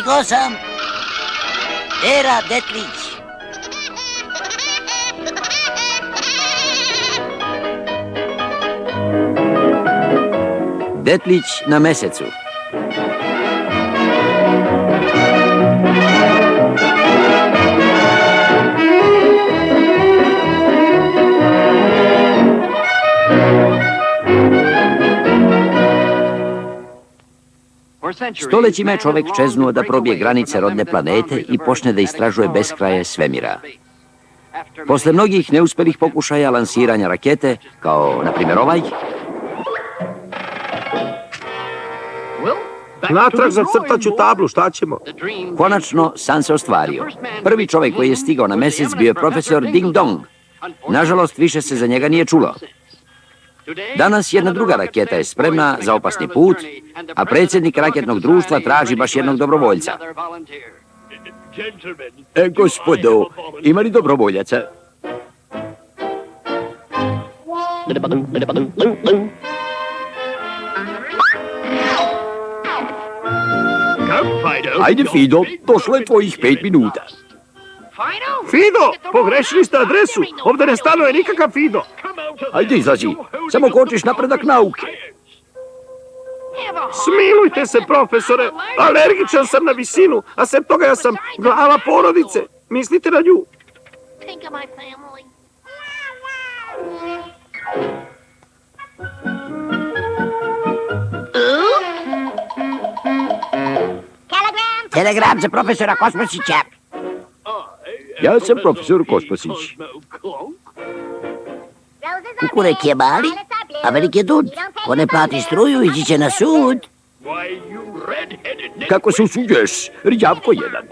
Stigo sam. Vera Detlić. Detlić na mesecu. Stolećima je čovek čeznuo da probije granice rodne planete i počne da istražuje beskraje svemira. Posle mnogih neuspelih pokušaja lansiranja rakete, kao na primjer ovaj, natrag zacrtaću tablu, šta ćemo? konačno san se ostvario. Prvi čovek koji je stigao na mesec bio je profesor Ding Dong. Nažalost, više se za njega nije čulo. Danas jedna druga raketa je spremna za opasni put, a predsjednik raketnog društva traži baš jednog dobrovoljca. Gospodo, ima li dobrovoljaca? Ajde, Fido, došlo je tvojih 5 minuta. Fido, pogrešili ste adresu. Ovdje ne stanuje nikakav Fido. Ajde, izađi. Samo kočiš napredak nauke. Smilujte se, profesore. Alergičan sam na visinu, a sem toga ja sam glava porodice. Mislite na nju? Telegram za profesora Kosmosića. Ja sam profesor Kosmosić. Kukurek je mali, a velik je dud. Ko ne plati struju, ići će na sud. Kako se usuđuješ, rđavko jedan?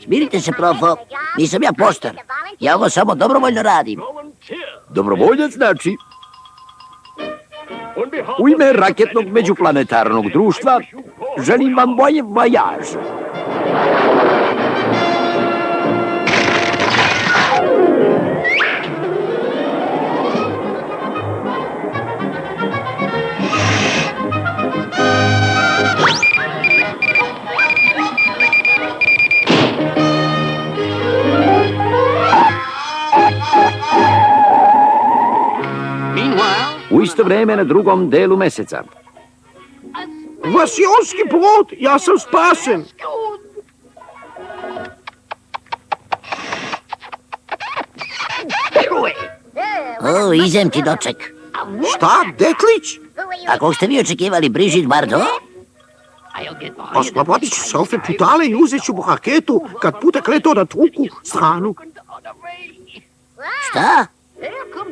Smirite se, profo. Nisam ja poštar. Ja ovo samo dobrovoljno radim. Dobrovoljac znači? U ime raketnog međuplanetarnog društva želim vam bolje vojaž. U isto vreme na drugom delu meseca. Vasionski brod, ja sam spasen. O, izem ti doček. Šta, Detlić? A kog ste vi očekivali, Brigitte Bardot? Oslobodit ću se ove putale i uzet ću mu raketu kad putek leto na drugu stranu. Šta?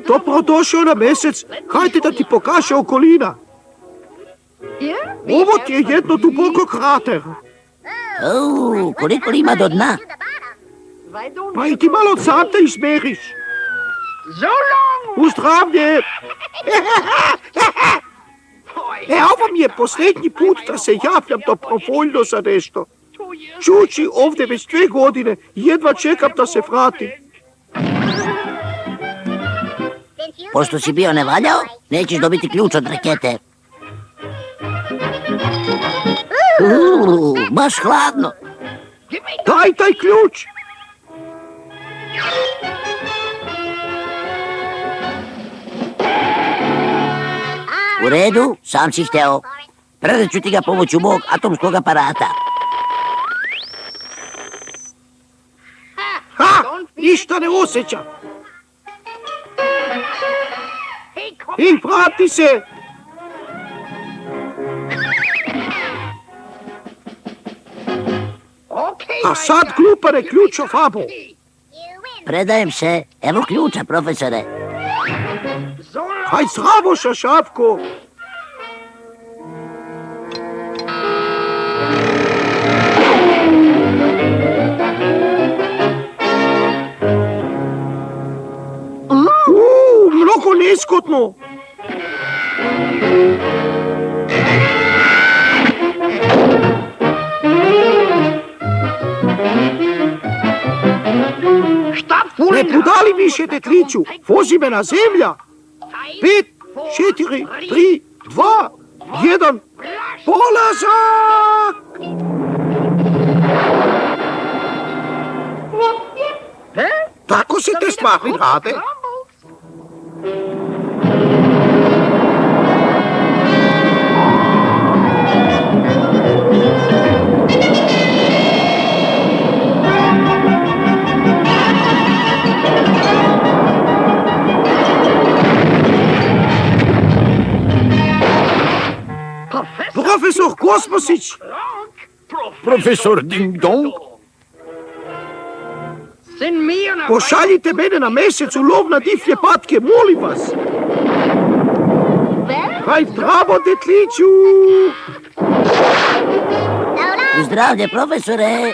Toplo došao na mesec, hajde da ti pokaže okolina. Ovo ti je jedno duboko krater. O, koliko li ima do dna? Pa i ti malo od santa izmeriš. U zdravlje! Ovo mi je posljednji put da se javljam dobrovoljno za nešto. Čuči ovdje već 2 godine, jedva čekam da se vratim. Pošto si bio nevaljao, nećeš dobiti ključ od rakete. Baš hladno. Daj taj ključ! U redu, sam si hteo. Predat ću ti ga pomoću mog atomskog aparata. Ha! Ništa ne osjećam. I vrati se! A sad glupane ključo Fabo. Predajem se. Evo ključa, profesore. Haj zdravo, šašavko. Mnogo neskotno. Ne budali više, Detliću, vozi me na zemlja. 5, 4, 3, 2, 1, polazak! Tako se te stvari rade. Profesor Kosmosić! Profesor Ding Dong? Pošaljite mene na mesec u lov na divlje patke, molim vas. Kaj trabo, detliću? Zdravlje, profesore.